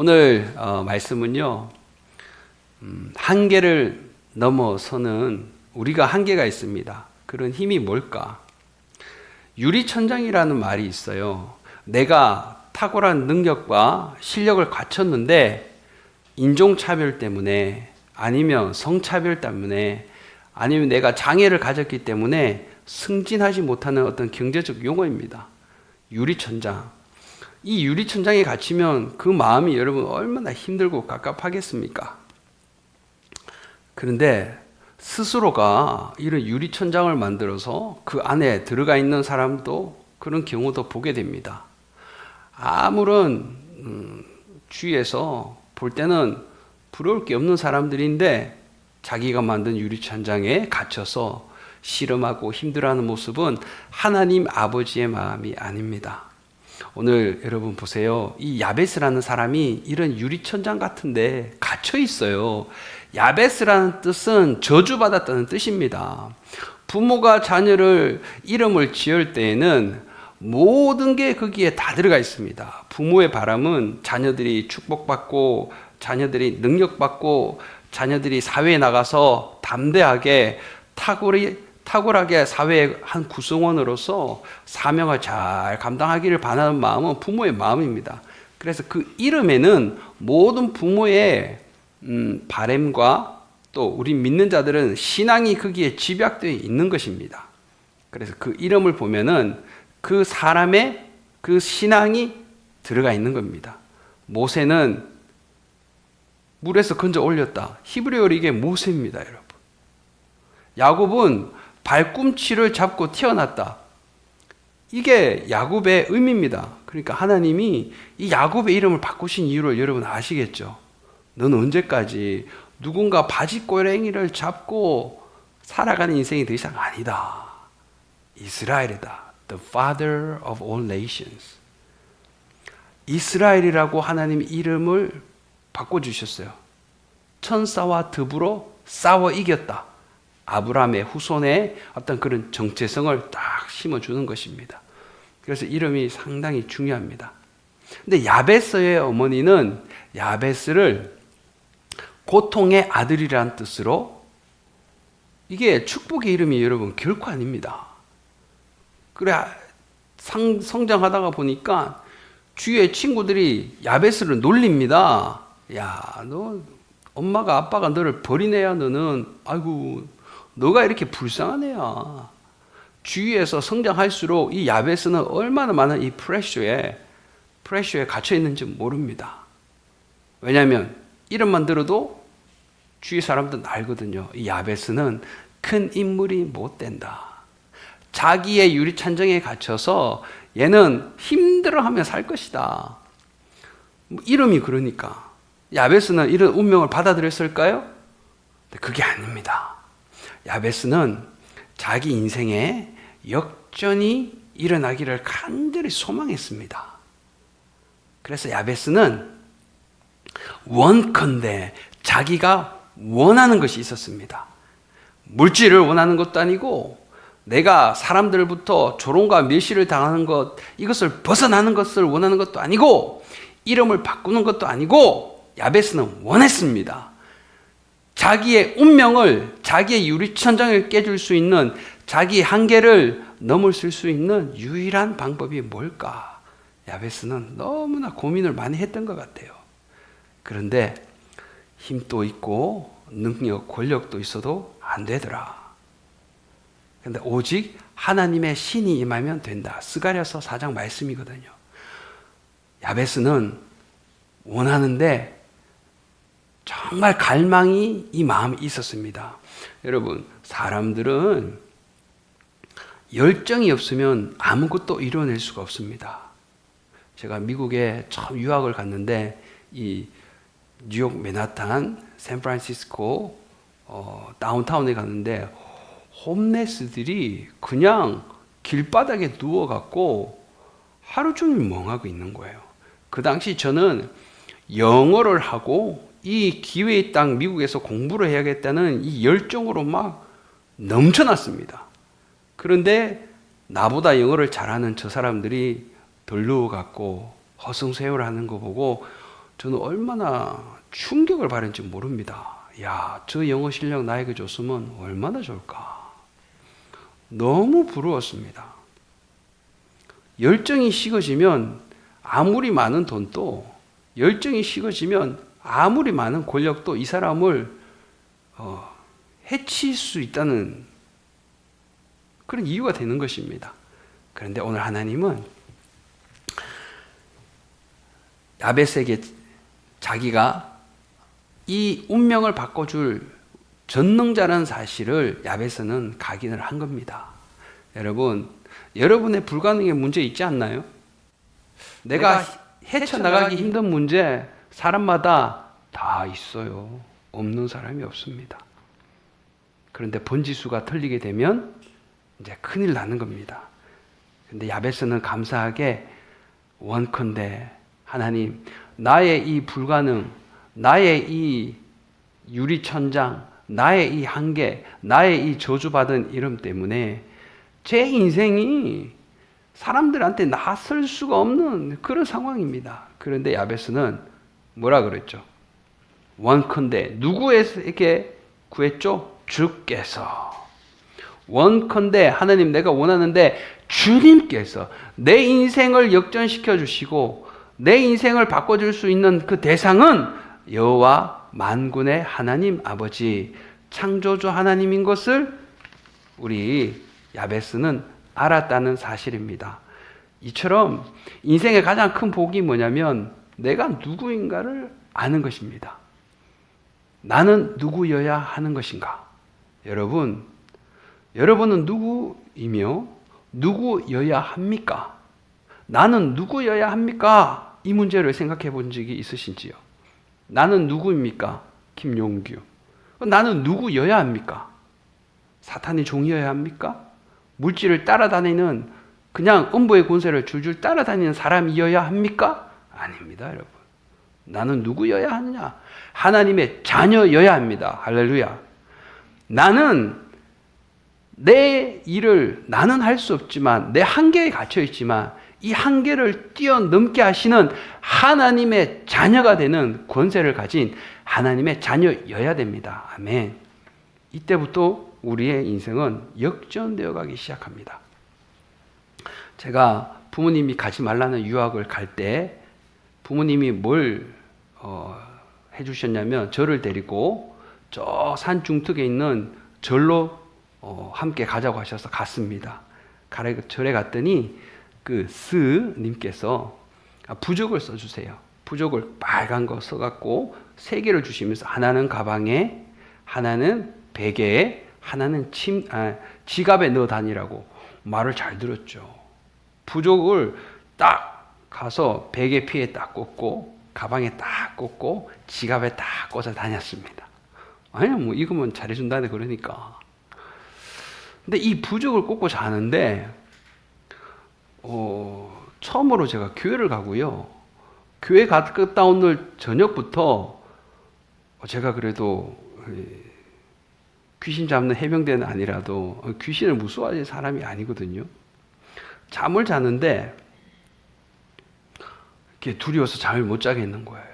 오늘 말씀은요, 한계를 넘어서는 우리가 한계가 있습니다. 그런 힘이 뭘까? 유리천장이라는 말이 있어요. 내가 탁월한 능력과 실력을 갖췄는데 인종차별 때문에 아니면 성차별 때문에 아니면 내가 장애를 가졌기 때문에 승진하지 못하는 어떤 경제적 용어입니다. 유리천장. 이 유리천장에 갇히면 그 마음이 여러분 얼마나 힘들고 갑갑하겠습니까? 그런데 스스로가 이런 유리천장을 만들어서 그 안에 들어가 있는 사람도 그런 경우도 보게 됩니다. 아무런 주위에서 볼 때는 부러울 게 없는 사람들인데 자기가 만든 유리천장에 갇혀서 씨름하고 힘들어하는 모습은 하나님 아버지의 마음이 아닙니다. 오늘 여러분 보세요. 이 야베스라는 사람이 이런 유리천장 같은데 갇혀 있어요. 야베스라는 뜻은 저주받았다는 뜻입니다. 부모가 자녀를 이름을 지을 때에는 모든 게 거기에 다 들어가 있습니다. 부모의 바람은 자녀들이 축복받고 자녀들이 능력받고 자녀들이 사회에 나가서 담대하게 탁월하게 사회의 한 구성원으로서 사명을 잘 감당하기를 바라는 마음은 부모의 마음입니다. 그래서 그 이름에는 모든 부모의 바램과 또 우리 믿는 자들은 신앙이 거기에 집약되어 있는 것입니다. 그래서 그 이름을 보면은 그 사람의 그 신앙이 들어가 있는 겁니다. 모세는 물에서 건져 올렸다. 히브리어로 이게 모세입니다, 여러분. 야곱은 발꿈치를 잡고 태어났다. 이게 야곱의 의미입니다. 그러니까 하나님이 이 야곱의 이름을 바꾸신 이유를 여러분 아시겠죠? 너는 언제까지 누군가 바지꼬랭이를 잡고 살아가는 인생이 더 이상 아니다. 이스라엘이다. The father of all nations. 이스라엘이라고 하나님이 이름을 바꿔주셨어요. 천사와 더불어 싸워 이겼다. 아브라함의 후손의 어떤 그런 정체성을 딱 심어주는 것입니다. 그래서 이름이 상당히 중요합니다. 근데 야베스의 어머니는 야베스를 고통의 아들이라는 뜻으로, 이게 축복의 이름이 여러분 결코 아닙니다. 그래 성장하다가 보니까 주위의 친구들이 야베스를 놀립니다. 야, 너 엄마가 아빠가 너를 버리네야. 너는 아이고 너가 이렇게 불쌍한 애야. 주위에서 성장할수록 이 야베스는 얼마나 많은 이 프레셔에 갇혀 있는지 모릅니다. 왜냐하면 이름만 들어도 주위 사람들은 알거든요. 이 야베스는 큰 인물이 못 된다. 자기의 유리천장에 갇혀서 얘는 힘들어하며 살 것이다. 이름이 그러니까. 야베스는 이런 운명을 받아들였을까요? 그게 아닙니다. 야베스는 자기 인생에 역전이 일어나기를 간절히 소망했습니다. 그래서 야베스는 원컨대 자기가 원하는 것이 있었습니다. 물질을 원하는 것도 아니고 내가 사람들부터 조롱과 멸시를 당하는 것, 이것을 벗어나는 것을 원하는 것도 아니고 이름을 바꾸는 것도 아니고 야베스는 원했습니다. 자기의 운명을, 자기의 유리천장을 깨줄 수 있는, 자기의 한계를 넘어설 수 있는 유일한 방법이 뭘까? 야베스는 너무나 고민을 많이 했던 것 같아요. 그런데 힘도 있고 능력, 권력도 있어도 안 되더라. 그런데 오직 하나님의 신이 임하면 된다. 스가랴서 4장 말씀이거든요. 야베스는 원하는데 정말 갈망이 이 마음에 있었습니다. 여러분, 사람들은 열정이 없으면 아무것도 이뤄낼 수가 없습니다. 제가 미국에 처음 유학을 갔는데 이 뉴욕 맨하탄, 샌프란시스코 다운타운에 갔는데 홈레스들이 그냥 길바닥에 누워갖고 하루 종일 멍하고 있는 거예요. 그 당시 저는 영어를 하고 이 기회의 땅 미국에서 공부를 해야겠다는 이 열정으로 막 넘쳐났습니다. 그런데 나보다 영어를 잘하는 저 사람들이 덜 누워갖고 허송세월하는 거 보고 저는 얼마나 충격을 받은지 모릅니다. 야, 저 영어 실력 나에게 줬으면 얼마나 좋을까. 너무 부러웠습니다. 열정이 식어지면 아무리 많은 돈도, 열정이 식어지면 아무리 많은 권력도 이 사람을 해칠 수 있다는 그런 이유가 되는 것입니다. 그런데 오늘 하나님은 야베스에게 자기가 이 운명을 바꿔줄 전능자라는 사실을 야베스는 각인을 한 겁니다. 여러분, 여러분의 불가능의 문제 있지 않나요? 내가 헤쳐나가기 힘든 문제 사람마다 다 있어요. 없는 사람이 없습니다. 그런데 번지수가 틀리게 되면 이제 큰일 나는 겁니다. 근데 야베스는 감사하게 원컨대 하나님, 나의 이 불가능, 나의 이 유리천장, 나의 이 한계, 나의 이 저주받은 이름 때문에 제 인생이 사람들한테 나설 수가 없는 그런 상황입니다. 그런데 야베스는 뭐라 그랬죠? 원컨대 누구에게 구했죠? 주께서. 원컨대 하나님 내가 원하는데 주님께서 내 인생을 역전시켜 주시고 내 인생을 바꿔줄 수 있는 그 대상은 여호와 만군의 하나님 아버지 창조주 하나님인 것을 우리 야베스는 알았다는 사실입니다. 이처럼 인생의 가장 큰 복이 뭐냐면 내가 누구인가를 아는 것입니다. 나는 누구여야 하는 것인가? 여러분은 누구이며 누구여야 합니까? 나는 누구여야 합니까? 이 문제를 생각해 본 적이 있으신지요? 나는 누구입니까? 김용규. 나는 누구여야 합니까? 사탄의 종이어야 합니까? 물질을 따라다니는 그냥 음부의 권세를 줄줄 따라다니는 사람이어야 합니까? 아닙니다, 여러분. 나는 누구여야 하느냐? 하나님의 자녀여야 합니다. 할렐루야. 나는 내 일을 나는 할 수 없지만 내 한계에 갇혀 있지만 이 한계를 뛰어넘게 하시는 하나님의 자녀가 되는 권세를 가진 하나님의 자녀여야 됩니다. 아멘. 이때부터 우리의 인생은 역전되어 가기 시작합니다. 제가 부모님이 가지 말라는 유학을 갈 때 부모님이 뭘 해주셨냐면 저를 데리고 저 산 중턱에 있는 절로 함께 가자고 하셔서 갔습니다. 절에 갔더니 그 스님께서 부적을 써주세요. 부적을 빨간 거 써갖고 3개를 주시면서 하나는 가방에, 하나는 베개에, 하나는 지갑에 넣어 다니라고 말을 잘 들었죠. 부적을 딱 가서 베개 피에 딱 꽂고 가방에 딱 꽂고 지갑에 딱 꽂아 다녔습니다. 아니 뭐 이거면 잘해준다네 그러니까. 근데 이 부적을 꽂고 자는데 처음으로 제가 교회를 가고요. 교회 갔다 오늘 저녁부터 제가 그래도 귀신 잡는 해병대는 아니라도 귀신을 무서워하는 사람이 아니거든요. 잠을 자는데 이렇게 두려워서 잠을 못 자겠는 거예요.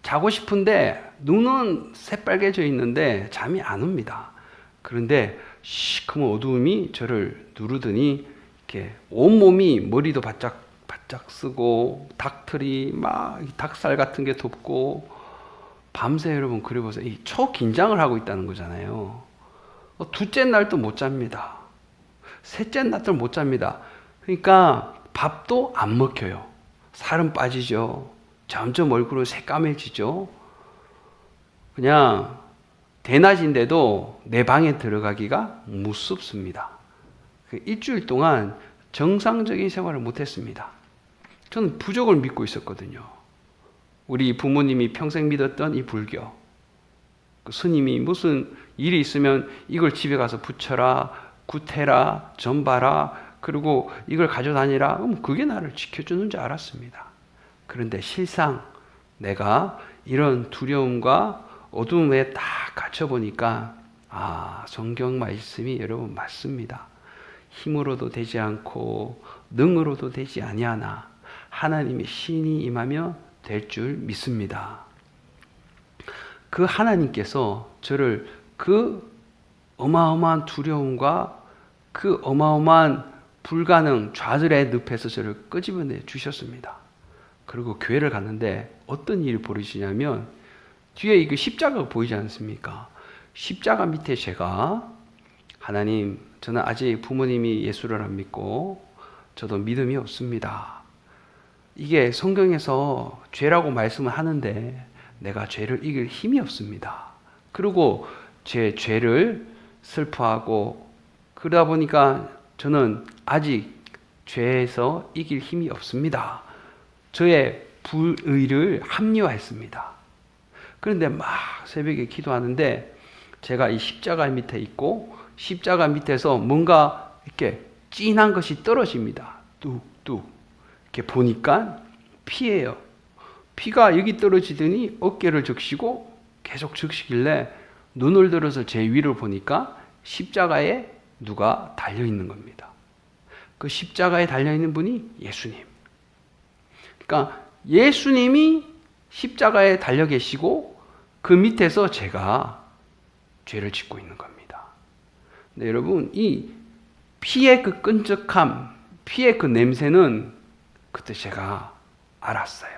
자고 싶은데 눈은 새빨개져 있는데 잠이 안 옵니다. 그런데 시커먼 어두움이 저를 누르더니 이렇게 온몸이 머리도 바짝 쓰고 닭털이 막 닭살 같은 게 돋고 밤새 여러분 그려보세요. 이 초긴장을 하고 있다는 거잖아요. 둘째 날도 못 잡니다. 셋째 날도 못 잡니다. 그러니까 밥도 안 먹혀요. 살은 빠지죠. 점점 얼굴은 새까매지죠. 그냥 대낮인데도 내 방에 들어가기가 무섭습니다. 일주일 동안 정상적인 생활을 못했습니다. 저는 부적을 믿고 있었거든요. 우리 부모님이 평생 믿었던 이 불교. 그 스님이 무슨 일이 있으면 이걸 집에 가서 붙여라, 구태라, 전봐라, 그리고 이걸 가져다니라. 그게 나를 지켜주는 줄 알았습니다. 그런데 실상 내가 이런 두려움과 어둠에 딱 갇혀보니까 성경 말씀이 여러분 맞습니다. 힘으로도 되지 않고 능으로도 되지 아니하나 하나님의 신이 임하며 될 줄 믿습니다. 그 하나님께서 저를 그 어마어마한 두려움과 그 어마어마한 불가능 좌절의 늪에서 저를 끄집어내 주셨습니다. 그리고 교회를 갔는데 어떤 일이 벌어지냐면 뒤에 이거 십자가가 보이지 않습니까? 십자가 밑에 제가 하나님, 저는 아직 부모님이 예수를 안 믿고 저도 믿음이 없습니다. 이게 성경에서 죄라고 말씀을 하는데 내가 죄를 이길 힘이 없습니다. 그리고 제 죄를 슬퍼하고 그러다 보니까 저는 아직 죄에서 이길 힘이 없습니다. 저의 불의를 합리화했습니다. 그런데 막 새벽에 기도하는데 제가 이 십자가 밑에 있고 십자가 밑에서 뭔가 이렇게 진한 것이 떨어집니다. 뚝뚝. 이렇게 보니까 피예요. 피가 여기 떨어지더니 어깨를 적시고 계속 적시길래 눈을 들어서 제 위를 보니까 십자가에 누가 달려있는 겁니다. 그 십자가에 달려있는 분이 예수님. 그러니까 예수님이 십자가에 달려 계시고 그 밑에서 제가 죄를 짓고 있는 겁니다. 근데 여러분, 이 피의 그 끈적함, 피의 그 냄새는 그때 제가 알았어요.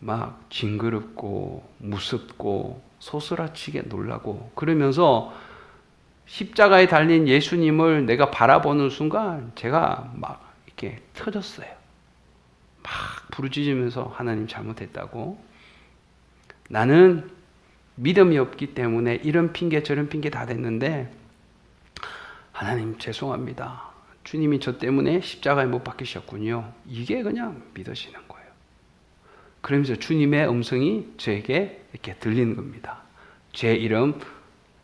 막 징그럽고 무섭고 소스라치게 놀라고 그러면서 십자가에 달린 예수님을 내가 바라보는 순간 제가 막 이렇게 터졌어요. 막 부르짖으면서 하나님 잘못했다고. 나는 믿음이 없기 때문에 이런 핑계 저런 핑계 다 댔는데 하나님 죄송합니다. 주님이 저 때문에 십자가에 못 박히셨군요. 이게 그냥 믿어지는 거예요. 그러면서 주님의 음성이 저에게 이렇게 들리는 겁니다. 제 이름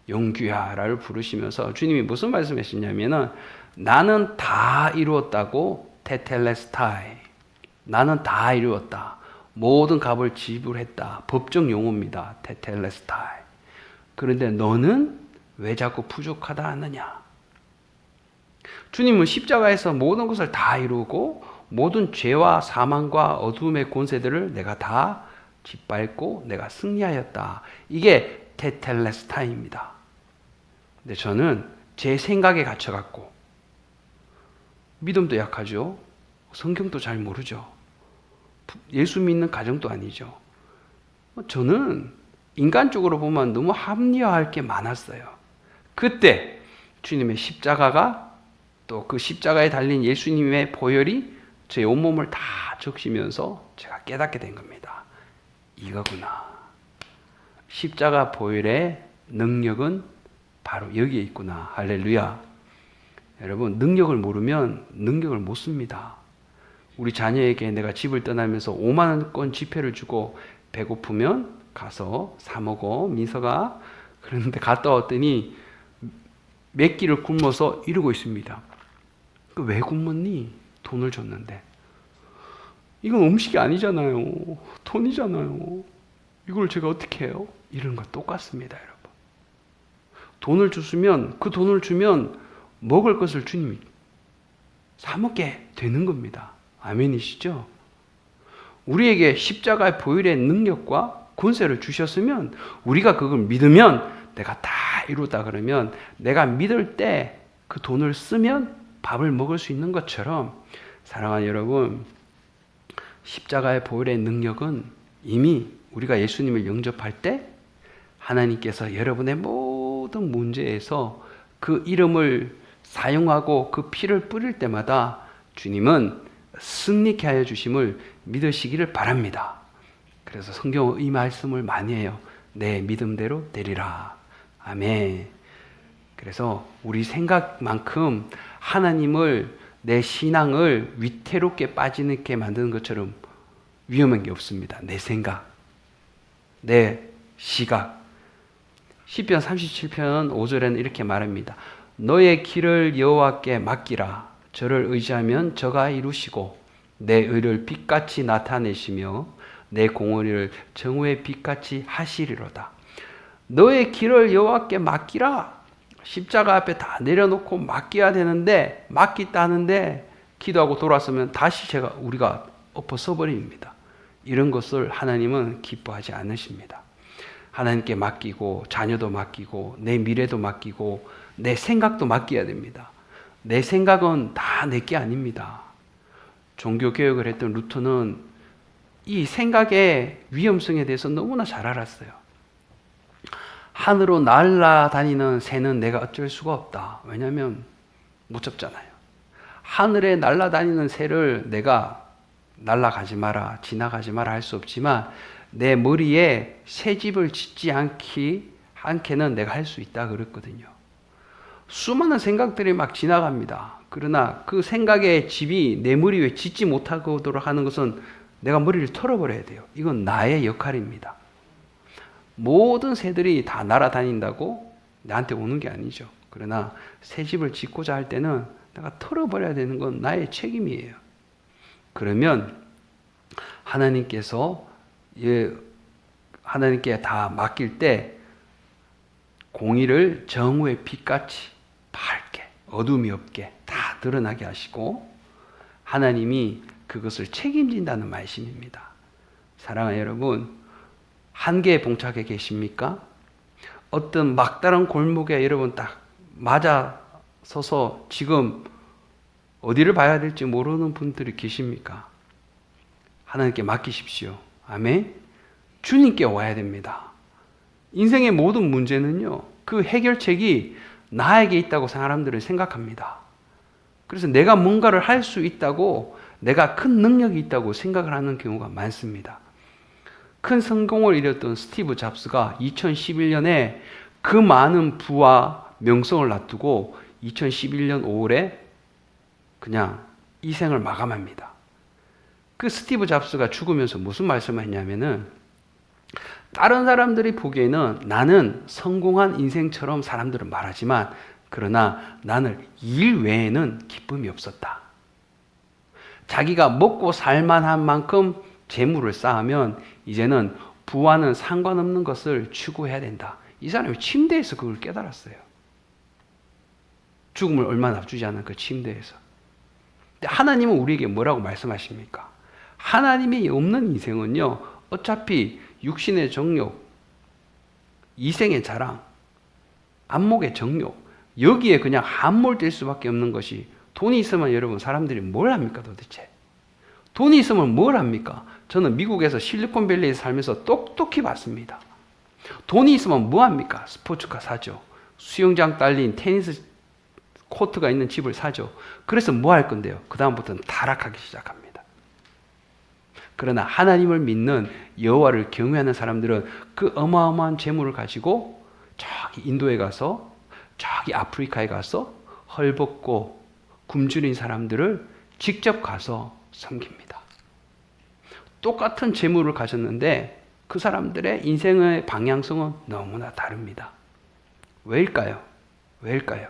용규야를 부르시면서 주님이 무슨 말씀하셨냐면은 나는 다 이루었다고 테텔레스타이. 나는 다 이루었다. 모든 값을 지불했다. 법정 용어입니다. 테텔레스타이. 그런데 너는 왜 자꾸 부족하다 하느냐? 주님은 십자가에서 모든 것을 다 이루고 모든 죄와 사망과 어둠의 권세들을 내가 다 짓밟고 내가 승리하였다. 이게 테텔레스타입니다. 근데 저는 제 생각에 갇혀갖고 믿음도 약하죠. 성경도 잘 모르죠. 예수 믿는 가정도 아니죠. 저는 인간적으로 보면 너무 합리화할 게 많았어요. 그때 주님의 십자가가 또 그 십자가에 달린 예수님의 보혈이 제 온몸을 다 적시면서 제가 깨닫게 된 겁니다. 이거구나. 십자가 보혈의 능력은 바로 여기에 있구나. 할렐루야. 여러분, 능력을 모르면 능력을 못 씁니다. 우리 자녀에게 내가 집을 떠나면서 5만 원권 지폐를 주고 배고프면 가서 사 먹어, 민서가. 그런데 갔다 왔더니 몇 끼를 굶어서 이러고 있습니다. 왜 굶었니? 돈을 줬는데. 이건 음식이 아니잖아요. 돈이잖아요. 이걸 제가 어떻게 해요? 이런 거 똑같습니다, 여러분. 돈을 줬으면 그 돈을 주면 먹을 것을 주님이 사 먹게 되는 겁니다. 아멘이시죠? 우리에게 십자가의 보혈의 능력과 권세를 주셨으면 우리가 그걸 믿으면 내가 다 이루다 그러면 내가 믿을 때 그 돈을 쓰면 밥을 먹을 수 있는 것처럼 사랑하는 여러분, 십자가의 보혈의 능력은 이미 우리가 예수님을 영접할 때 하나님께서 여러분의 모든 문제에서 그 이름을 사용하고 그 피를 뿌릴 때마다 주님은 승리케 하여 주심을 믿으시기를 바랍니다. 그래서 성경은 이 말씀을 많이 해요. 내 믿음대로 되리라. 아멘. 그래서 우리 생각만큼 하나님을, 내 신앙을 위태롭게 빠지게 만드는 것처럼 위험한 게 없습니다. 내 생각, 내 시각. 시편 37편 5절에는 이렇게 말합니다. 너의 길을 여호와께 맡기라. 저를 의지하면 저가 이루시고 내 의를 빛같이 나타내시며 내 공의를 정오의 빛같이 하시리로다. 너의 길을 여호와께 맡기라. 십자가 앞에 다 내려놓고 맡겨야 되는데 맡기다 하는데 기도하고 돌아서면 다시 우리가 엎어 서버립니다. 이런 것을 하나님은 기뻐하지 않으십니다. 하나님께 맡기고 자녀도 맡기고 내 미래도 맡기고 내 생각도 맡겨야 됩니다. 내 생각은 다 내 게 아닙니다. 종교개혁을 했던 루터는 이 생각의 위험성에 대해서 너무나 잘 알았어요. 하늘로 날아다니는 새는 내가 어쩔 수가 없다. 왜냐하면 못 잡잖아요. 하늘에 날아다니는 새를 내가 날아가지 마라, 지나가지 마라 할 수 없지만 내 머리에 새집을 짓지 않게는 내가 할 수 있다 그랬거든요. 수많은 생각들이 막 지나갑니다. 그러나 그 생각의 집이 내 머리 위에 짓지 못하도록 하는 것은 내가 머리를 털어버려야 돼요. 이건 나의 역할입니다. 모든 새들이 다 날아다닌다고 나한테 오는 게 아니죠. 그러나 새집을 짓고자 할 때는 내가 털어버려야 되는 건 나의 책임이에요. 그러면 하나님께 다 맡길 때 공의를 정오의 빛같이 밝게, 어둠이 없게 다 드러나게 하시고 하나님이 그것을 책임진다는 말씀입니다. 사랑하는 여러분, 한계에 봉착해 계십니까? 어떤 막다른 골목에 여러분 딱 맞아 서서 지금 어디를 봐야 될지 모르는 분들이 계십니까? 하나님께 맡기십시오. 아멘. 주님께 와야 됩니다. 인생의 모든 문제는요, 그 해결책이 나에게 있다고 사람들은 생각합니다. 그래서 내가 뭔가를 할 수 있다고, 내가 큰 능력이 있다고 생각을 하는 경우가 많습니다. 큰 성공을 이뤘던 스티브 잡스가 2011년에 그 많은 부와 명성을 놔두고 2011년 5월에 그냥 이 생을 마감합니다. 그 스티브 잡스가 죽으면서 무슨 말씀을 했냐면은 다른 사람들이 보기에는 나는 성공한 인생처럼 사람들은 말하지만 그러나 나는 일 외에는 기쁨이 없었다. 자기가 먹고 살만한 만큼 재물을 쌓으면 이제는 부와는 상관없는 것을 추구해야 된다. 이 사람이 침대에서 그걸 깨달았어요. 죽음을 얼마 앞두지 않은 그 침대에서. 근데 하나님은 우리에게 뭐라고 말씀하십니까? 하나님이 없는 인생은요, 어차피 육신의 정욕, 이생의 자랑, 안목의 정욕, 여기에 그냥 함몰될 수밖에 없는 것이, 돈이 있으면 여러분 사람들이 뭘 합니까 도대체? 돈이 있으면 뭘 합니까? 저는 미국에서 실리콘밸리에 살면서 똑똑히 봤습니다. 돈이 있으면 뭐 합니까? 스포츠카 사죠. 수영장 딸린 테니스 코트가 있는 집을 사죠. 그래서 뭐 할 건데요? 그 다음부터는 타락하기 시작합니다. 그러나 하나님을 믿는 여호와를 경외하는 사람들은 그 어마어마한 재물을 가지고 저기 인도에 가서, 저기 아프리카에 가서 헐벗고 굶주린 사람들을 직접 가서 섬깁니다. 똑같은 재물을 가졌는데 그 사람들의 인생의 방향성은 너무나 다릅니다. 왜일까요? 왜일까요?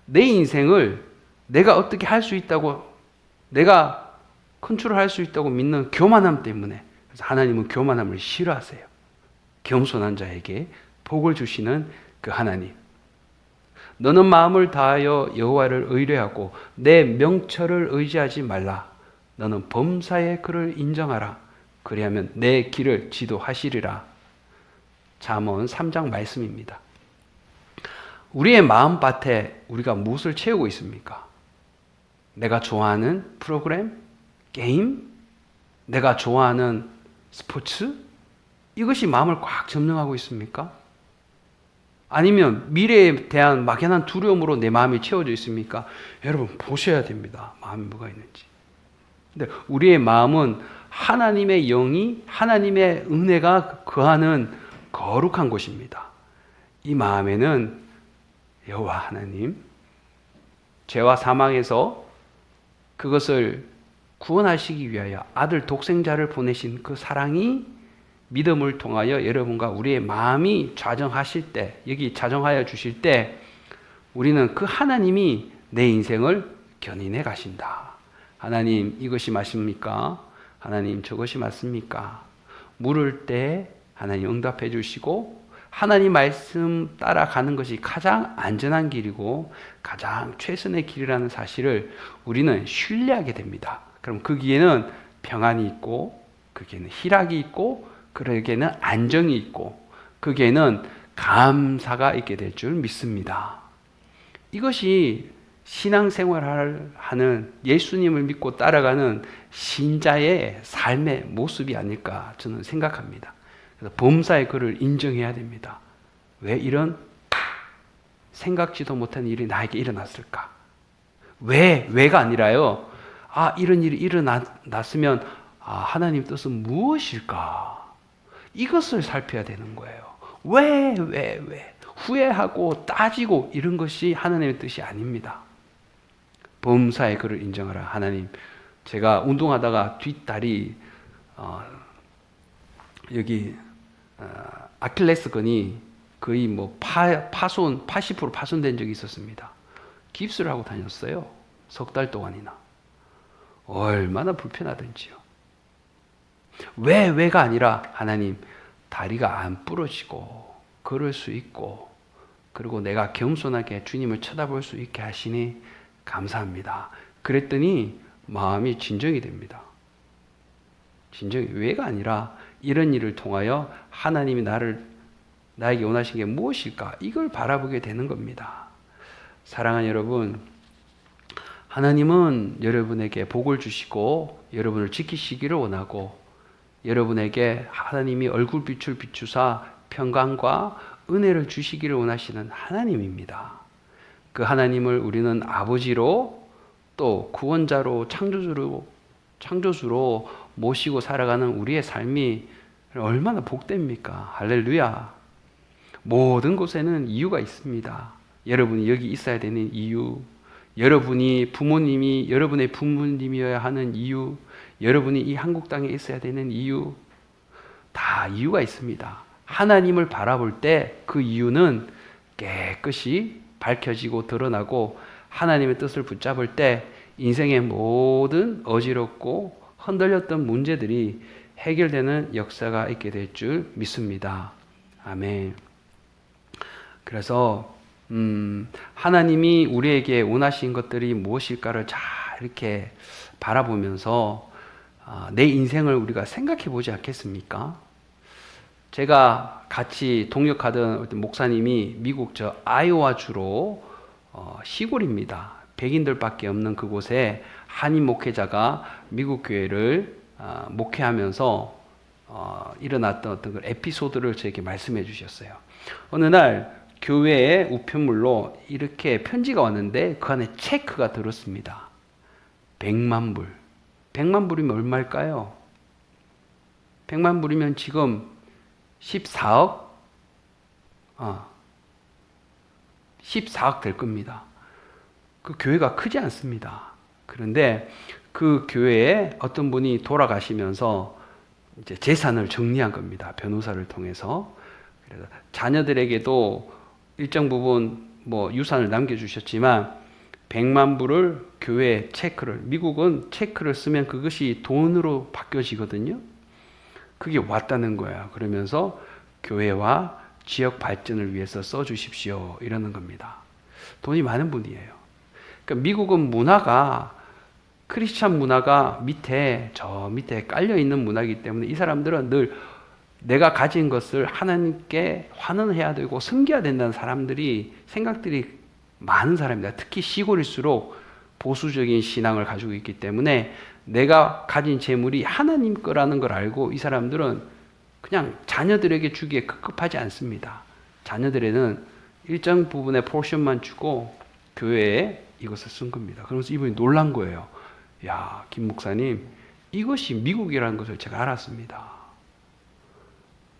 내 인생을 내가 어떻게 할 수 있다고, 내가 컨트롤할 수 있다고 믿는 교만함 때문에. 그래서 하나님은 교만함을 싫어하세요. 겸손한 자에게 복을 주시는 그 하나님. 너는 마음을 다하여 여호와를 의뢰하고 내 명철을 의지하지 말라. 너는 범사의 그를 인정하라. 그리하면 내 길을 지도하시리라. 잠언 3장 말씀입니다. 우리의 마음밭에 우리가 무엇을 채우고 있습니까? 내가 좋아하는 프로그램? 게임? 내가 좋아하는 스포츠? 이것이 마음을 꽉 점령하고 있습니까? 아니면 미래에 대한 막연한 두려움으로 내 마음이 채워져 있습니까? 여러분 보셔야 됩니다. 마음이 뭐가 있는지. 근데 우리의 마음은 하나님의 영이, 하나님의 은혜가 거하는 거룩한 곳입니다. 이 마음에는 여호와 하나님, 죄와 사망에서 그것을 구원하시기 위하여 아들 독생자를 보내신 그 사랑이 믿음을 통하여 여러분과 우리의 마음이 좌정하실 때, 여기 좌정하여 주실 때 우리는 그 하나님이 내 인생을 견인해 가신다. 하나님 이것이 맞습니까? 하나님 저것이 맞습니까? 물을 때 하나님 응답해 주시고 하나님 말씀 따라가는 것이 가장 안전한 길이고 가장 최선의 길이라는 사실을 우리는 신뢰하게 됩니다. 그럼 거기에는 평안이 있고 거기에는 희락이 있고, 거기에는 안정이 있고, 거기에는 감사가 있게 될 줄 믿습니다. 이것이 신앙생활을 하는, 예수님을 믿고 따라가는 신자의 삶의 모습이 아닐까 저는 생각합니다. 그래서 범사의 그를 인정해야 됩니다. 왜 이런 생각지도 못한 일이 나에게 일어났을까? 왜가 아니라요. 이런 일이 일어났으면 하나님 뜻은 무엇일까? 이것을 살펴야 되는 거예요. 왜? 후회하고 따지고 이런 것이 하나님의 뜻이 아닙니다. 범사의 그를 인정하라. 하나님, 제가 운동하다가 뒷다리 여기 아킬레스건이 거의 뭐 80% 파손된 적이 있었습니다. 깁스를 하고 다녔어요. 3달 동안이나. 얼마나 불편하던지요. 왜가 아니라 하나님, 다리가 안 부러지고 걸을 수 있고, 그리고 내가 겸손하게 주님을 쳐다볼 수 있게 하시니 감사합니다. 그랬더니 마음이 진정이 됩니다. 진정이, 왜가 아니라 이런 일을 통하여 하나님이 나에게 원하신 게 무엇일까? 이걸 바라보게 되는 겁니다. 사랑하는 여러분, 하나님은 여러분에게 복을 주시고 여러분을 지키시기를 원하고, 여러분에게 하나님이 얼굴빛을 비추사 평강과 은혜를 주시기를 원하시는 하나님입니다. 그 하나님을 우리는 아버지로, 또 구원자로, 창조주로 모시고 살아가는 우리의 삶이 얼마나 복됩니까? 할렐루야. 모든 곳에는 이유가 있습니다. 여러분이 여기 있어야 되는 이유, 여러분이 여러분의 부모님이어야 하는 이유, 여러분이 이 한국 땅에 있어야 되는 이유, 다 이유가 있습니다. 하나님을 바라볼 때 그 이유는 깨끗이 밝혀지고 드러나고, 하나님의 뜻을 붙잡을 때 인생의 모든 어지럽고 흔들렸던 문제들이 해결되는 역사가 있게 될 줄 믿습니다. 아멘. 그래서 하나님이 우리에게 원하신 것들이 무엇일까를 잘 이렇게 바라보면서 내 인생을 우리가 생각해 보지 않겠습니까? 제가 같이 동역하던 어떤 목사님이 미국 아이오와 주로 시골입니다. 백인들밖에 없는 그곳에 한인 목회자가 미국 교회를 목회하면서 일어났던 어떤 그 에피소드를 저에게 말씀해 주셨어요. 어느 날 교회의 우편물로 이렇게 편지가 왔는데 그 안에 체크가 들었습니다. 100만 불. 100만 불이면 얼마일까요? 100만 불이면 지금 14억? 14억 될 겁니다. 그 교회가 크지 않습니다. 그런데 그 교회에 어떤 분이 돌아가시면서 이제 재산을 정리한 겁니다. 변호사를 통해서. 그래서 자녀들에게도 일정 부분 유산을 남겨주셨지만 100만 불을 교회에 미국은 체크를 쓰면 그것이 돈으로 바뀌어지거든요. 그게 왔다는 거야. 그러면서 교회와 지역 발전을 위해서 써주십시오. 이러는 겁니다. 돈이 많은 분이에요. 그러니까 미국은 크리스찬 문화가 저 밑에 깔려있는 문화이기 때문에 이 사람들은 늘 내가 가진 것을 하나님께 환원해야 되고 섬겨야 된다는 생각들이 많은 사람입니다. 특히 시골일수록 보수적인 신앙을 가지고 있기 때문에 내가 가진 재물이 하나님 거라는 걸 알고 이 사람들은 그냥 자녀들에게 주기에 급급하지 않습니다. 자녀들에는 일정 부분의 포션만 주고 교회에 이것을 쓴 겁니다. 그러면서 이분이 놀란 거예요. 야, 김 목사님, 이것이 미국이라는 것을 제가 알았습니다.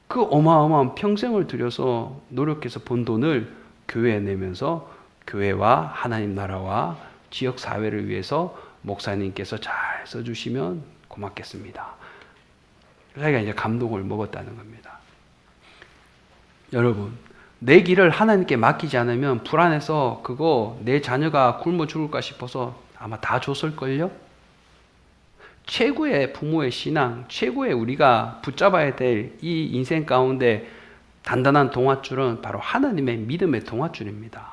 그 어마어마한 평생을 들여서 노력해서 번 돈을 교회에 내면서 교회와 하나님 나라와 지역 사회를 위해서 목사님께서 잘 써주시면 고맙겠습니다. 자기가 이제 감동을 먹었다는 겁니다. 여러분, 내 길을 하나님께 맡기지 않으면 불안해서 내 자녀가 굶어 죽을까 싶어서 아마 다 줬을걸요? 최고의 부모의 신앙, 최고의 우리가 붙잡아야 될 이 인생 가운데 단단한 동아줄은 바로 하나님의 믿음의 동아줄입니다.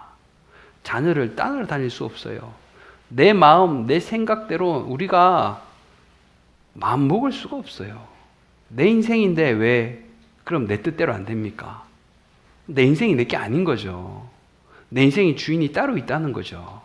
자녀를 따라다닐 수 없어요. 내 마음, 내 생각대로 우리가 마음 먹을 수가 없어요. 내 인생인데 왜 그럼 내 뜻대로 안 됩니까? 내 인생이 내 게 아닌 거죠. 내 인생의 주인이 따로 있다는 거죠.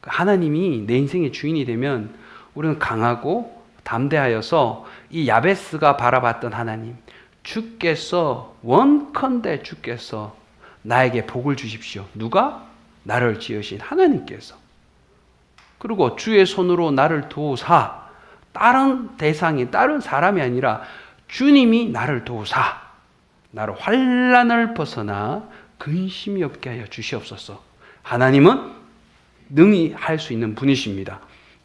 하나님이 내 인생의 주인이 되면 우리는 강하고 담대하여서 이 야베스가 바라봤던 하나님, 주께서 원컨대 주께서 나에게 복을 주십시오. 누가? 나를 지으신 하나님께서. 그리고 주의 손으로 나를 도우사, 다른 대상이 다른 사람이 아니라 주님이 나를 도우사 나를 환난을 벗어나 근심이 없게 하여 주시옵소서. 하나님은 능히 할 수 있는 분이십니다.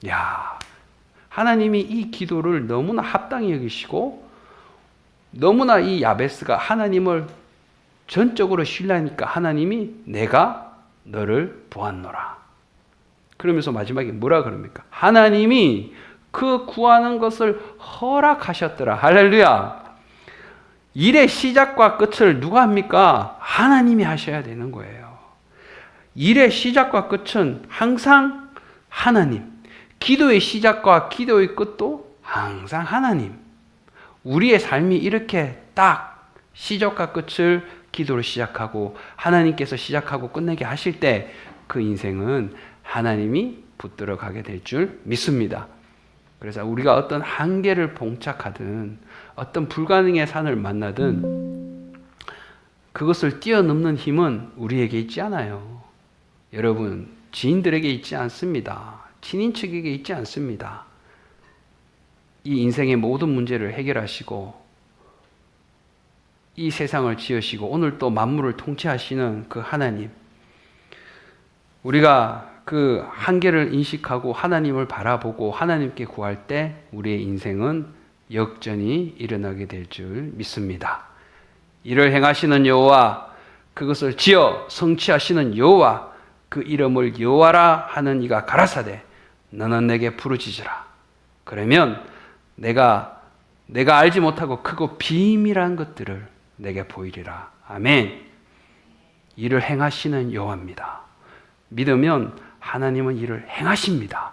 야, 하나님이 이 기도를 너무나 합당히 여기시고 너무나 이 야베스가 하나님을 전적으로 신뢰하니까 하나님이 내가 너를 보았노라. 그러면서 마지막에 뭐라 그럽니까? 하나님이 그 구하는 것을 허락하셨더라. 할렐루야. 일의 시작과 끝을 누가 합니까? 하나님이 하셔야 되는 거예요. 일의 시작과 끝은 항상 하나님. 기도의 시작과 기도의 끝도 항상 하나님. 우리의 삶이 이렇게 딱 시작과 끝을 기도로 시작하고 하나님께서 시작하고 끝내게 하실 때 그 인생은 하나님이 붙들어 가게 될 줄 믿습니다. 그래서 우리가 어떤 한계를 봉착하든 어떤 불가능의 산을 만나든 그것을 뛰어넘는 힘은 우리에게 있지 않아요. 여러분, 지인들에게 있지 않습니다. 친인척에게 있지 않습니다. 이 인생의 모든 문제를 해결하시고 이 세상을 지으시고 오늘 또 만물을 통치하시는 그 하나님, 우리가 그 한계를 인식하고 하나님을 바라보고 하나님께 구할 때 우리의 인생은 역전이 일어나게 될 줄 믿습니다. 이를 행하시는 여호와, 그것을 지어 성취하시는 여호와, 그 이름을 여호와라 하는 이가 가라사대 너는 내게 부르짖으라. 그러면 내가 알지 못하고 크고 비밀한 것들을 내게 보이리라. 아멘. 이를 행하시는 여호와입니다. 믿으면 하나님은 이를 행하십니다.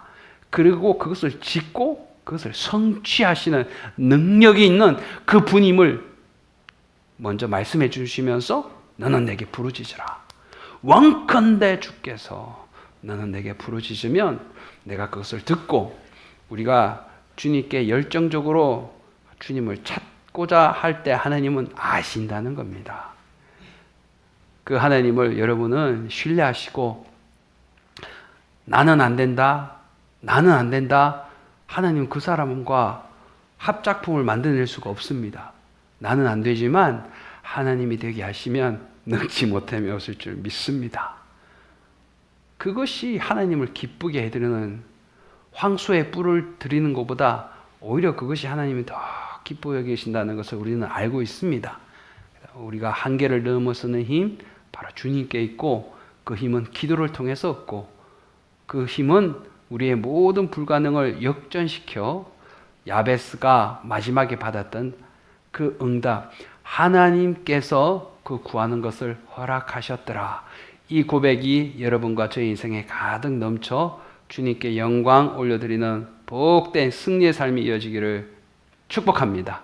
그리고 그것을 짓고 그것을 성취하시는 능력이 있는 그 분임을 먼저 말씀해 주시면서 너는 내게 부르짖으라. 원컨대 주께서 너는 내게 부르짖으면 내가 그것을 듣고 우리가 주님께 열정적으로 주님을 찾고자 할 때 하나님은 아신다는 겁니다. 그 하나님을 여러분은 신뢰하시고 나는 안 된다. 하나님 그 사람과 합작품을 만들어낼 수가 없습니다. 나는 안 되지만 하나님이 되게 하시면 능치 못하며 없을 줄 믿습니다. 그것이 하나님을 기쁘게 해드리는 황소의 뿔을 드리는 것보다 오히려 그것이 하나님이 더 기뻐 여기신다는 것을 우리는 알고 있습니다. 우리가 한계를 넘어서는 힘 바로 주님께 있고 그 힘은 기도를 통해서 얻고 그 힘은 우리의 모든 불가능을 역전시켜 야베스가 마지막에 받았던 그 응답, 하나님께서 그 구하는 것을 허락하셨더라. 이 고백이 여러분과 저의 인생에 가득 넘쳐 주님께 영광 올려드리는 복된 승리의 삶이 이어지기를 축복합니다.